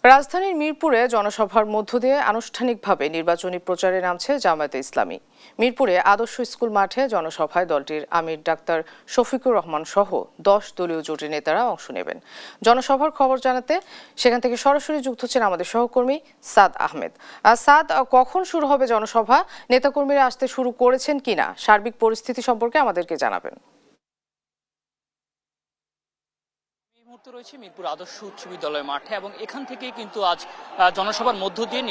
রাজধানীর মিরপুরে জনসভার মধ্য দিয়ে আনুষ্ঠানিকভাবে নির্বাচনী প্রচারে নামছে জামায়াতে ইসলামী। মিরপুরে আদর্শ স্কুল মাঠে জনসভায় দলটির আমির ডাক্তার শফিকুর রহমান সহ 10 দলীয় জোটের নেতারা অংশ নেবেন। জনসভার খবর জানাতে সেখান থেকে সরাসরি যুক্ত হচ্ছেন আমাদের সহকর্মী সাদ আহমেদ। সাদ, কখন শুরু হবে জনসভা? নেতাকর্মীরা আসতে শুরু করেছেন কিনা, সার্বিক পরিস্থিতি সম্পর্কে আমাদেরকে জানাবেন। রয়েছে মিরপুর আদর্শ উচ্চ বিদ্যালয় মাঠে এবং এখান থেকে কিন্তু আজ জনসভার মধ্য দিয়ে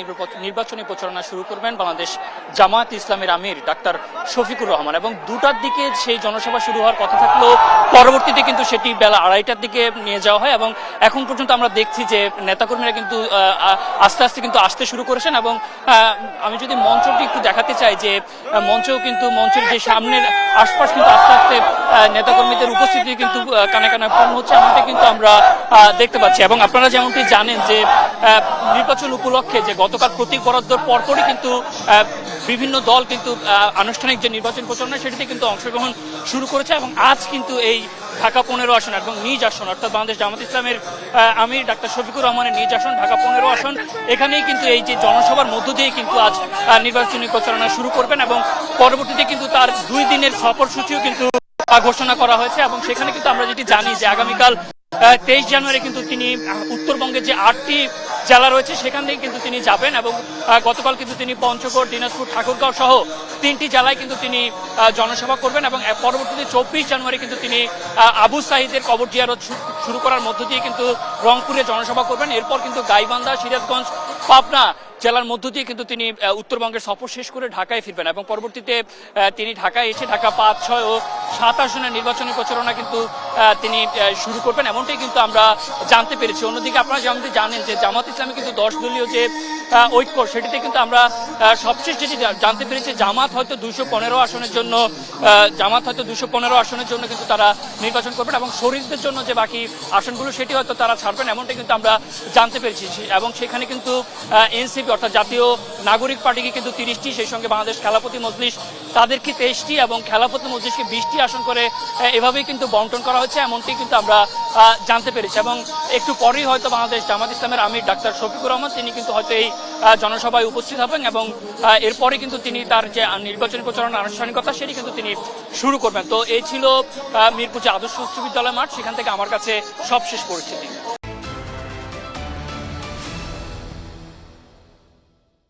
নির্বাচনী প্রচারণা শুরু করবেন বাংলাদেশ জামায়াত ইসলামের আমির ডাক্তার শফিকুর রহমান এবং 2টার দিকে সেই জনসভা শুরু হওয়ার কথা থাকলেও পরবর্তীতে কিন্তু সেটি বেলা 2:30টার দিকে নিয়ে যাওয়া হয় এবং এখন পর্যন্ত আমরা দেখছি যে নেতাকর্মীরা কিন্তু আস্তে আস্তে কিন্তু আসতে শুরু করেছেন এবং আমি যদি মঞ্চটি একটু দেখাতে চাই যে মঞ্চের যে সামনের আশপাশ কিন্তু আস্তে আস্তে নেতাকর্মীদের উপস্থিতি কিন্তু কানে কানে পূর্ণ হচ্ছে, এমনটা কিন্তু আমরা দেখতে পাচ্ছি। এবং আপনারা যেমনটি জানেন যে নির্বাচন উপলক্ষে যে গতকাল প্রতীক বরাদ্দর পরপরই কিন্তু বিভিন্ন দল কিন্তু আনুষ্ঠানিক যে নির্বাচন প্রচারণা সেটিতে কিন্তু অংশগ্রহণ শুরু করেছে এবং আজ কিন্তু এই ঢাকা 15 আসন এবং নিজ আসন অর্থাৎ বাংলাদেশ জামায়াত ইসলামের আমির ডাক্তার শফিকুর রহমানের নিজ আসন ঢাকা 15 আসন, এখানেই কিন্তু এই যে জনসভার মধ্য দিয়ে কিন্তু আজ নির্বাচনী প্রচারণা শুরু করবেন এবং পরবর্তীতে কিন্তু তার 2 দিনের সফরসূচিও কিন্তু ঘোষণা করা হয়েছে এবং সেখানে কিন্তু আমরা যেটি জানি যে আগামীকাল 23 জানুয়ারি কিন্তু তিনি উত্তরবঙ্গের যে 8টি জেলা রয়েছে সেখান থেকে কিন্তু তিনি যাবেন এবং গতকাল কিন্তু তিনি পঞ্চগড়, দিনাজপুর, ঠাকুরগাঁও সহ 3টি জেলায় কিন্তু তিনি জনসভা করবেন এবং পরবর্তীতে 24 জানুয়ারি কিন্তু তিনি আবু সাঈদের কবর জিয়ারত শুরু করার মধ্য দিয়ে কিন্তু রংপুরে জনসভা করবেন। এরপর কিন্তু গাইবান্ধা, সিরাজগঞ্জ, পাবনা জেলার মধ্য দিয়ে কিন্তু তিনি উত্তরবঙ্গের সফর শেষ করে ঢাকায় ফিরবেন এবং পরবর্তীতে তিনি ঢাকায় এসে ঢাকা 5, 6 ও 7 আসনের নির্বাচনী প্রচারণা কিন্তু তিনি শুরু করবেন, এমনটাই কিন্তু আমরা জানতে পেরেছি। অন্যদিকে আপনারা যেমনটি জানেন যে জামাত ইসলামী কিন্তু 10 দলীয় যে ঐক্য সেটিতে কিন্তু আমরা সবশেষ যেটি জানতে পেরেছি জামাত হয়তো 215 আসনের জন্য কিন্তু তারা নির্বাচন করবেন এবং শরীরদের জন্য যে বাকি আসনগুলো সেটি হয়তো তারা ছাড়বেন, এমনটাই কিন্তু আমরা জানতে পেরেছি। এবং সেখানে কিন্তু এনসিপি অর্থাৎ জাতীয় নাগরিক পার্টিকে কিন্তু 30টি, সেই সঙ্গে বাংলাদেশ খেলাফতি মজলিস তাদেরকে 23টি এবং খেলাফতি মজলিসকে 20টি আসন করে এভাবেই কিন্তু বন্টন করা হয়েছে, এমনটি কিন্তু আমরা জানতে পেরেছি। এবং একটু পরেই হয়তো বাংলাদেশ জামাত ইসলামের আমির ডাক্তার শফিকুর রহমান তিনি কিন্তু হয়তো এই জনসভায় উপস্থিত হবেন এবং এরপরে কিন্তু তিনি তার যে নির্বাচনী প্রচারণার আনুষ্ঠানিকতা সেটি কিন্তু তিনি শুরু করবেন। তো এই ছিল মিরপুর যে আদর্শ উচ্চ বিদ্যালয় মাঠ, সেখান থেকে আমার কাছে সবশেষ পরিস্থিতি।